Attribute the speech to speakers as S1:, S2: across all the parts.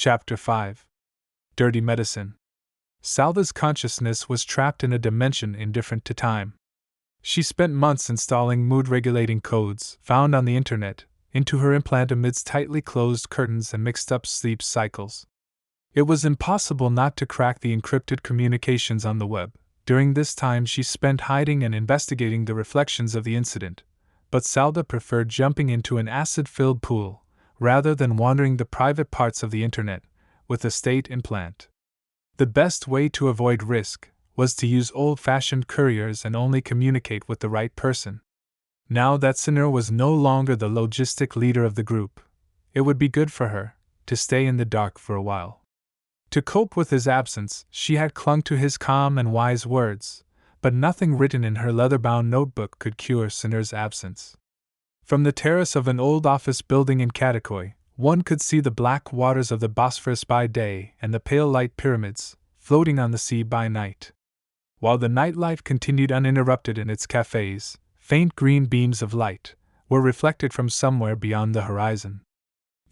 S1: Chapter 5. Dirty Medicine. Salda's consciousness was trapped in a dimension indifferent to time. She spent months installing mood-regulating codes, found on the internet, into her implant amidst tightly closed curtains and mixed-up sleep cycles. It was impossible not to crack the encrypted communications on the web. During this time she spent hiding and investigating the reflections of the incident, but Salda preferred jumping into an acid-filled pool, rather than wandering the private parts of the internet, with a state implant. The best way to avoid risk was to use old-fashioned couriers and only communicate with the right person. Now that Sinner was no longer the logistic leader of the group, it would be good for her to stay in the dark for a while. To cope with his absence, she had clung to his calm and wise words, but nothing written in her leather-bound notebook could cure Sinner's absence. From the terrace of an old office building in Kadıköy, one could see the black waters of the Bosphorus by day and the pale light pyramids floating on the sea by night. While the nightlife continued uninterrupted in its cafes, faint green beams of light were reflected from somewhere beyond the horizon.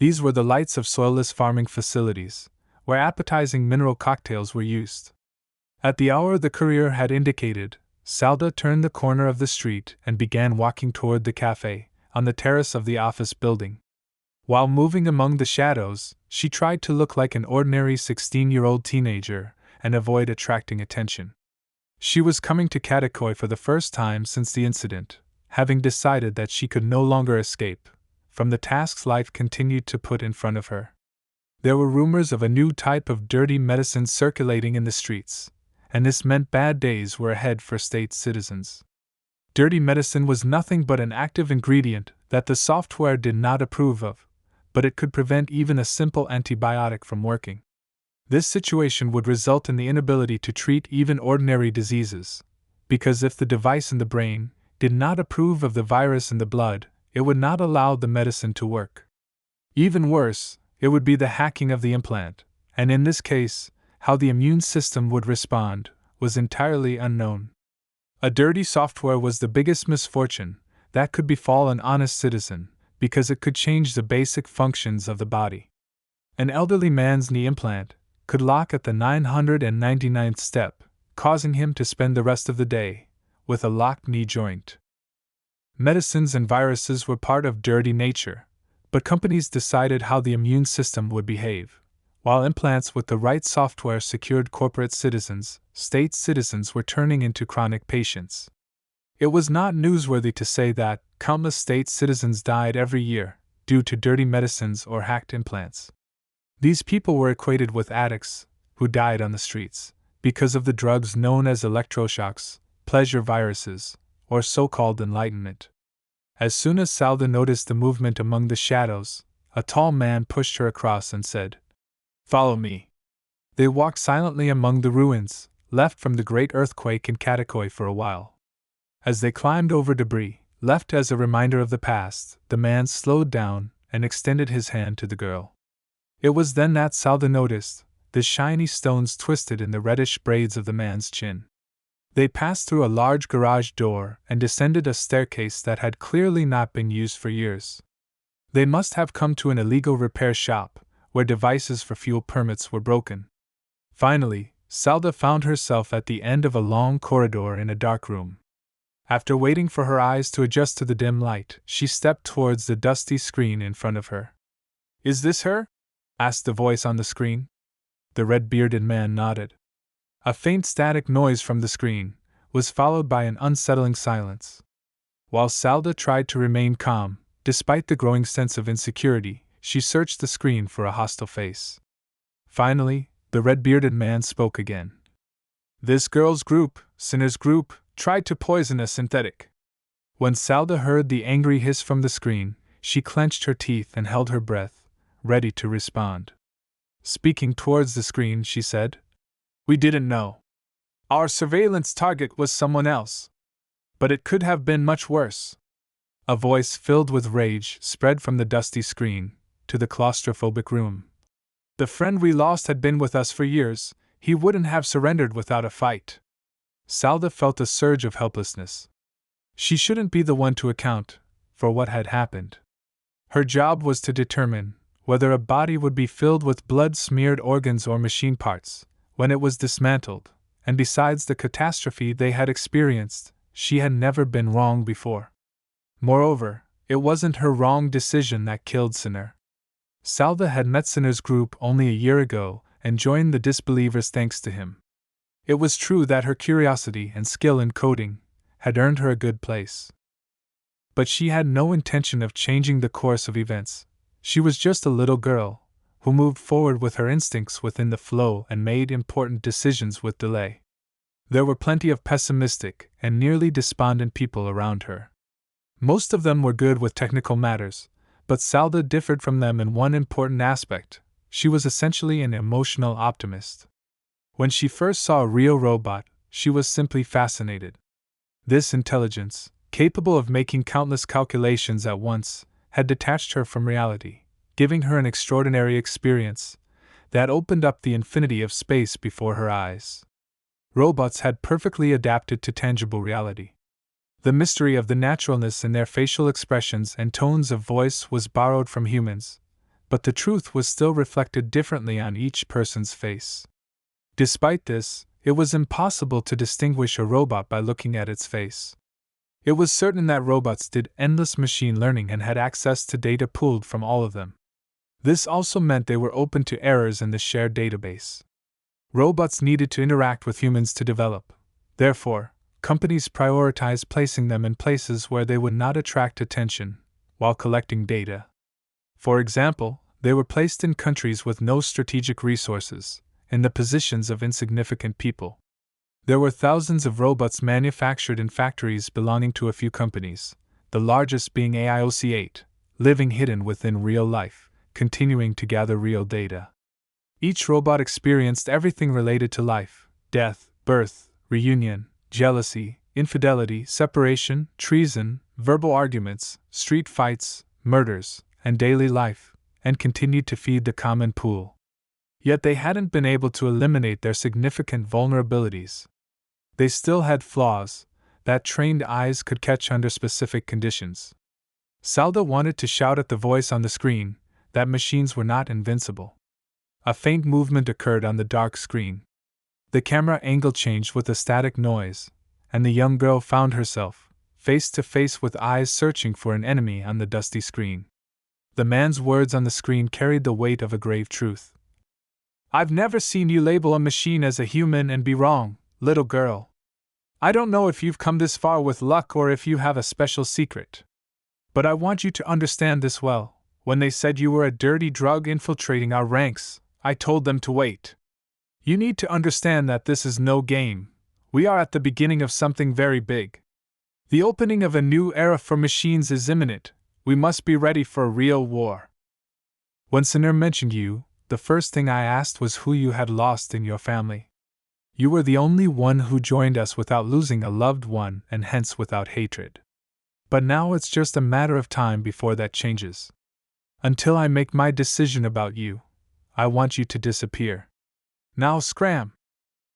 S1: These were the lights of soilless farming facilities, where appetizing mineral cocktails were used. At the hour the courier had indicated, Salda turned the corner of the street and began walking toward the cafe, on the terrace of the office building. While moving among the shadows, she tried to look like an ordinary 16-year-old teenager and avoid attracting attention. She was coming to Kadıköy for the first time since the incident, having decided that she could no longer escape from the tasks life continued to put in front of her. There were rumors of a new type of dirty medicine circulating in the streets, and this meant bad days were ahead for state citizens. Dirty medicine was nothing but an active ingredient that the software did not approve of, but it could prevent even a simple antibiotic from working. This situation would result in the inability to treat even ordinary diseases, because if the device in the brain did not approve of the virus in the blood, it would not allow the medicine to work. Even worse, it would be the hacking of the implant, and in this case, how the immune system would respond was entirely unknown. A dirty software was the biggest misfortune that could befall an honest citizen, because it could change the basic functions of the body. An elderly man's knee implant could lock at the 999th step, causing him to spend the rest of the day with a locked knee joint. Medicines and viruses were part of dirty nature, but companies decided how the immune system would behave. While implants with the right software secured corporate citizens, state citizens were turning into chronic patients. It was not newsworthy to say that countless state citizens died every year due to dirty medicines or hacked implants. These people were equated with addicts who died on the streets because of the drugs known as electroshocks, pleasure viruses, or so-called enlightenment. As soon as Salda noticed the movement among the shadows, a tall man pushed her across and said, "Follow me." They walked silently among the ruins, left from the great earthquake in Kadıköy for a while. As they climbed over debris, left as a reminder of the past, the man slowed down and extended his hand to the girl. It was then that Salda noticed the shiny stones twisted in the reddish braids of the man's chin. They passed through a large garage door and descended a staircase that had clearly not been used for years. They must have come to an illegal repair shop, where devices for fuel permits were broken. Finally, Salda found herself at the end of a long corridor in a dark room. After waiting for her eyes to adjust to the dim light, she stepped towards the dusty screen in front of her. "Is this her?" asked the voice on the screen. The red-bearded man nodded. A faint static noise from the screen was followed by an unsettling silence. While Salda tried to remain calm, despite the growing sense of insecurity, she searched the screen for a hostile face. Finally, the red-bearded man spoke again. "This girl's group, Sinner's group, tried to poison a synthetic." When Salda heard the angry hiss from the screen, she clenched her teeth and held her breath, ready to respond. Speaking towards the screen, she said, "We didn't know. Our surveillance target was someone else. But it could have been much worse." A voice filled with rage spread from the dusty screen to the claustrophobic room. "The friend we lost had been with us for years. He wouldn't have surrendered without a fight." Salda felt a surge of helplessness. She shouldn't be the one to account for what had happened. Her job was to determine whether a body would be filled with blood-smeared organs or machine parts, when it was dismantled, and besides the catastrophe they had experienced, she had never been wrong before. Moreover, it wasn't her wrong decision that killed Sinner. Salva had met Sinner's group only a year ago and joined the Disbelievers thanks to him. It was true that her curiosity and skill in coding had earned her a good place. But she had no intention of changing the course of events. She was just a little girl, who moved forward with her instincts within the flow and made important decisions with delay. There were plenty of pessimistic and nearly despondent people around her. Most of them were good with technical matters, but Salva differed from them in one important aspect: she was essentially an emotional optimist. When she first saw a real robot, she was simply fascinated. This intelligence, capable of making countless calculations at once, had detached her from reality, giving her an extraordinary experience that opened up the infinity of space before her eyes. Robots had perfectly adapted to tangible reality. The mystery of the naturalness in their facial expressions and tones of voice was borrowed from humans, but the truth was still reflected differently on each person's face. Despite this, it was impossible to distinguish a robot by looking at its face. It was certain that robots did endless machine learning and had access to data pooled from all of them. This also meant they were open to errors in the shared database. Robots needed to interact with humans to develop. Therefore, companies prioritized placing them in places where they would not attract attention while collecting data. For example, they were placed in countries with no strategic resources, in the positions of insignificant people. There were thousands of robots manufactured in factories belonging to a few companies, the largest being AIOC-8, living hidden within real life, continuing to gather real data. Each robot experienced everything related to life: death, birth, reunion, jealousy, infidelity, separation, treason, verbal arguments, street fights, murders, and daily life, and continued to feed the common pool. Yet they hadn't been able to eliminate their significant vulnerabilities. They still had flaws that trained eyes could catch under specific conditions. Salva wanted to shout at the voice on the screen that machines were not invincible. A faint movement occurred on the dark screen. The camera angle changed with a static noise, and the young girl found herself face to face with eyes searching for an enemy on the dusty screen. The man's words on the screen carried the weight of a grave truth. "I've never seen you label a machine as a human and be wrong, little girl. I don't know if you've come this far with luck or if you have a special secret. But I want you to understand this well. When they said you were a dirty drug infiltrating our ranks, I told them to wait. You need to understand that this is no game. We are at the beginning of something very big. The opening of a new era for machines is imminent. We must be ready for a real war." When Sinner mentioned you, the first thing I asked was who you had lost in your family. You were the only one who joined us without losing a loved one and hence without hatred. But now it's just a matter of time before that changes. Until I make my decision about you, I want you to disappear. Now scram!